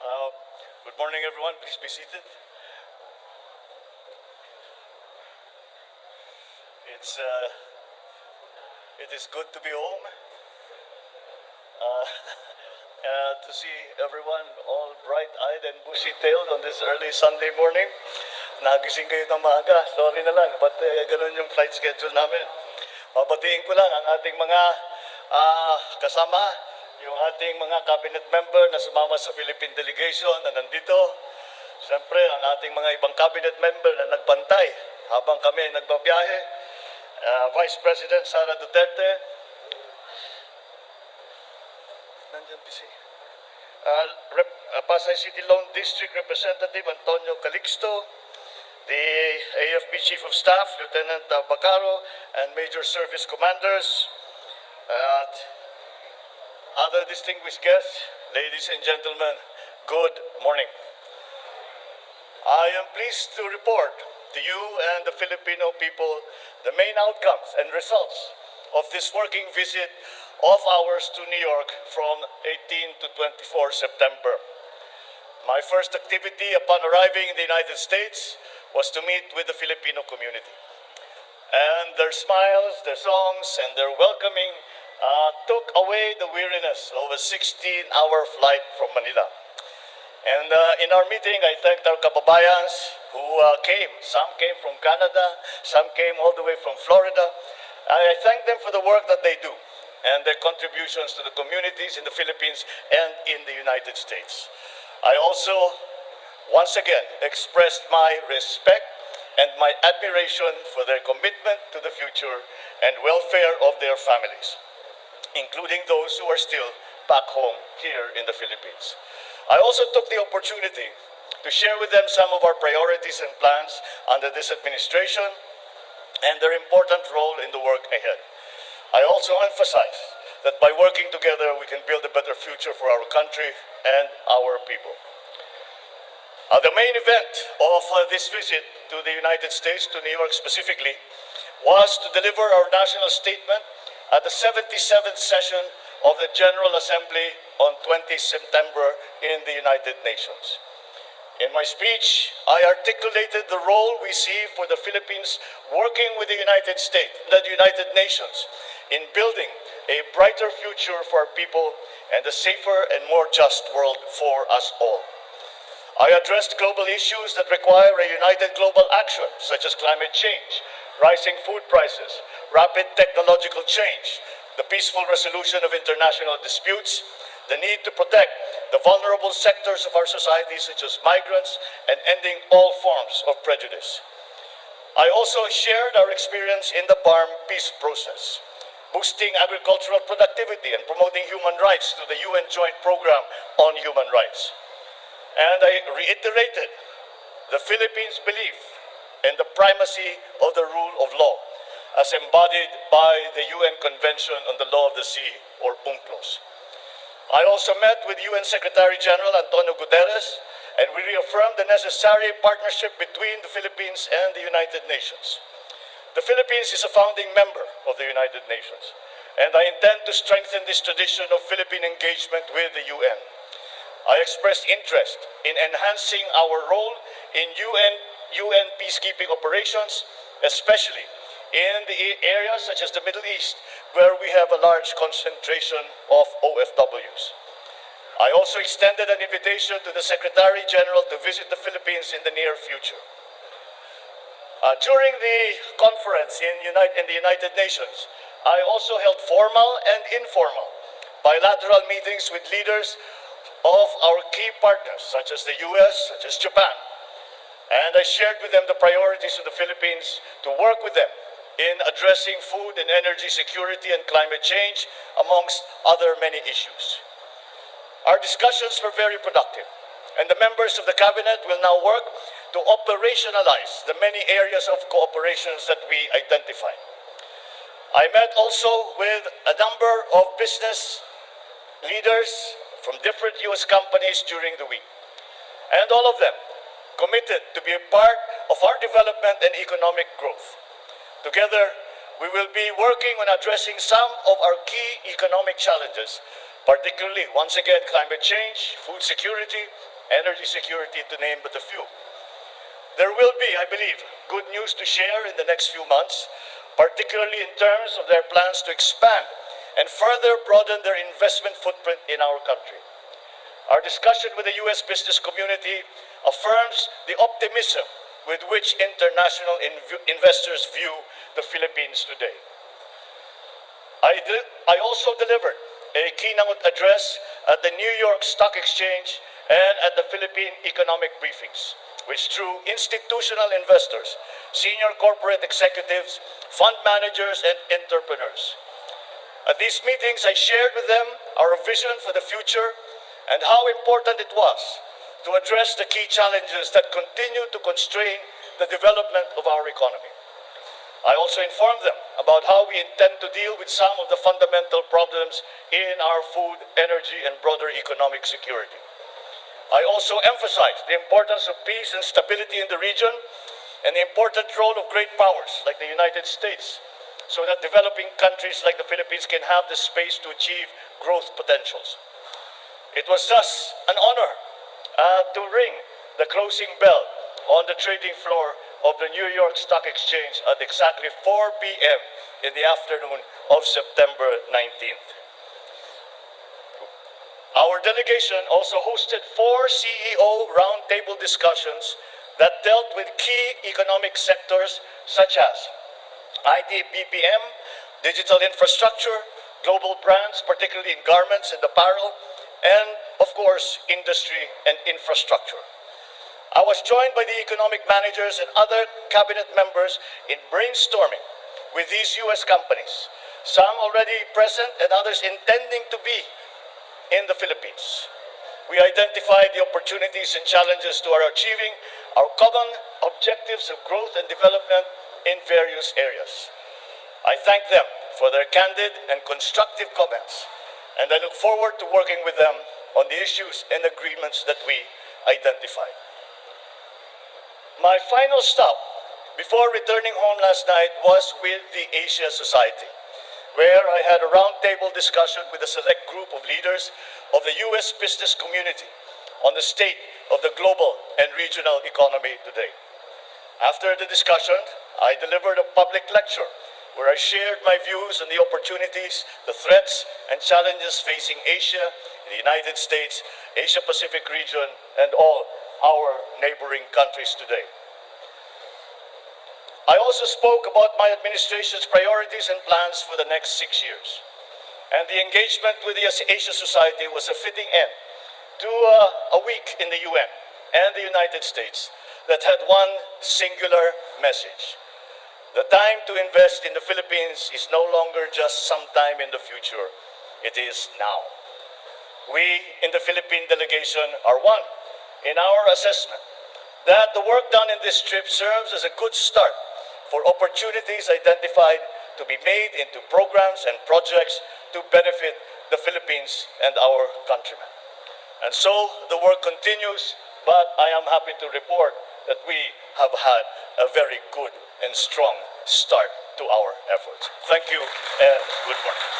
Good morning, everyone. Please be seated. It's it is good to be home. To see everyone all bright-eyed and bushy-tailed on this early Sunday morning. Nagising kayo ng maaga. Sorry na lang, but ganun yung flight schedule namin. Babatiin ko lang ang ating mga kasama, yung ating mga cabinet member na sumama sa Philippine delegation na nandito. Siyempre, ang ating mga ibang cabinet member na nagbantay habang kami ay nagbabiyahe. Vice President Sara Duterte. Nandiyan si Pasay City Lone District Representative Antonio Calixto, the AFP Chief of Staff, Lieutenant Bacaro, and Major Service Commanders, other distinguished guests, ladies and gentlemen, good morning. I am pleased to report to you and the Filipino people the main outcomes and results of this working visit of ours to New York from 18 to 24 September. My first activity upon arriving in the United States was to meet with the Filipino community. And their smiles, their songs, and their welcoming took away the weariness of a 16-hour flight from Manila. And in our meeting, I thanked our kababayans who came. Some came from Canada, some came all the way from Florida. I thank them for the work that they do and their contributions to the communities in the Philippines and in the United States. I also, once again, expressed my respect and my admiration for their commitment to the future and welfare of their families, including those who are still back home here in the Philippines. I also took the opportunity to share with them some of our priorities and plans under this administration and their important role in the work ahead. I also emphasize that by working together, we can build a better future for our country and our people. The main event of this visit to the United States, to New York specifically, was to deliver our national statement at the 77th session of the General Assembly on 20 September in the United Nations. In my speech, I articulated the role we see for the Philippines working with the United States, the United Nations, in building a brighter future for our people and a safer and more just world for us all. I addressed global issues that require a united global action, such as climate change, rising food prices, rapid technological change, the peaceful resolution of international disputes, the need to protect the vulnerable sectors of our society, such as migrants, and ending all forms of prejudice. I also shared our experience in the BARM peace process, boosting agricultural productivity and promoting human rights through the UN Joint Program on Human Rights. And I reiterated the Philippines' belief in the primacy of the rule of law, as embodied by the UN Convention on the Law of the Sea, or UNCLOS. I also met with UN Secretary General Antonio Guterres, and we reaffirmed the necessary partnership between the Philippines and the United Nations. The Philippines is a founding member of the United Nations, and I intend to strengthen this tradition of Philippine engagement with the UN. I expressed interest in enhancing our role in UN peacekeeping operations, especially in the areas such as the Middle East, where we have a large concentration of OFWs. I also extended an invitation to the Secretary General to visit the Philippines in the near future. During the conference in the United Nations, I also held formal and informal bilateral meetings with leaders of our key partners, such as the US, such as Japan. And I shared with them the priorities of the Philippines to work with them in addressing food and energy security and climate change, amongst other many issues. Our discussions were very productive, and the members of the cabinet will now work to operationalize the many areas of cooperations that we identified. I met also with a number of business leaders from different US companies during the week, and all of them committed to be a part of our development and economic growth. Together, we will be working on addressing some of our key economic challenges, particularly, once again, climate change, food security, energy security, to name but a few. There will be, I believe, good news to share in the next few months, particularly in terms of their plans to expand and further broaden their investment footprint in our country. Our discussion with the U.S. business community affirms the optimism with which international investors view the Philippines today. I also delivered a keynote address at the New York Stock Exchange and at the Philippine economic briefings, which drew institutional investors, senior corporate executives, fund managers, and entrepreneurs. At these meetings, I shared with them our vision for the future and how important it was to address the key challenges that continue to constrain the development of our economy. I also informed them about how we intend to deal with some of the fundamental problems in our food, energy, and broader economic security. I also emphasized the importance of peace and stability in the region and the important role of great powers like the United States so that developing countries like the Philippines can have the space to achieve growth potentials. It was thus an honor to ring the closing bell on the trading floor of the New York Stock Exchange at exactly 4 p.m. in the afternoon of September 19th. Our delegation also hosted 4 CEO roundtable discussions that dealt with key economic sectors such as Pbbm, digital infrastructure, global brands, particularly in garments and apparel, and, of course, industry and infrastructure. I was joined by the economic managers and other cabinet members in brainstorming with these U.S. companies, some already present and others intending to be in the Philippines. We identified the opportunities and challenges to our achieving our common objectives of growth and development in various areas. I thank them for their candid and constructive comments, and I look forward to working with them on the issues and agreements that we identified. My final stop before returning home last night was with the Asia Society, where I had a roundtable discussion with a select group of leaders of the U.S. business community on the state of the global and regional economy today. After the discussion, I delivered a public lecture where I shared my views on the opportunities, the threats, and challenges facing Asia, the United States, Asia-Pacific region, and all our neighboring countries today. I also spoke about my administration's priorities and plans for the next 6 years. And the engagement with the Asia Society was a fitting end to a week in the UN and the United States that had one singular message. The time to invest in the Philippines is no longer just sometime in the future. It is now. We in the Philippine delegation are one in our assessment that the work done in this trip serves as a good start for opportunities identified to be made into programs and projects to benefit the Philippines and our countrymen. And so the work continues, but I am happy to report that we have had a very good and strong start to our efforts. Thank you and good morning.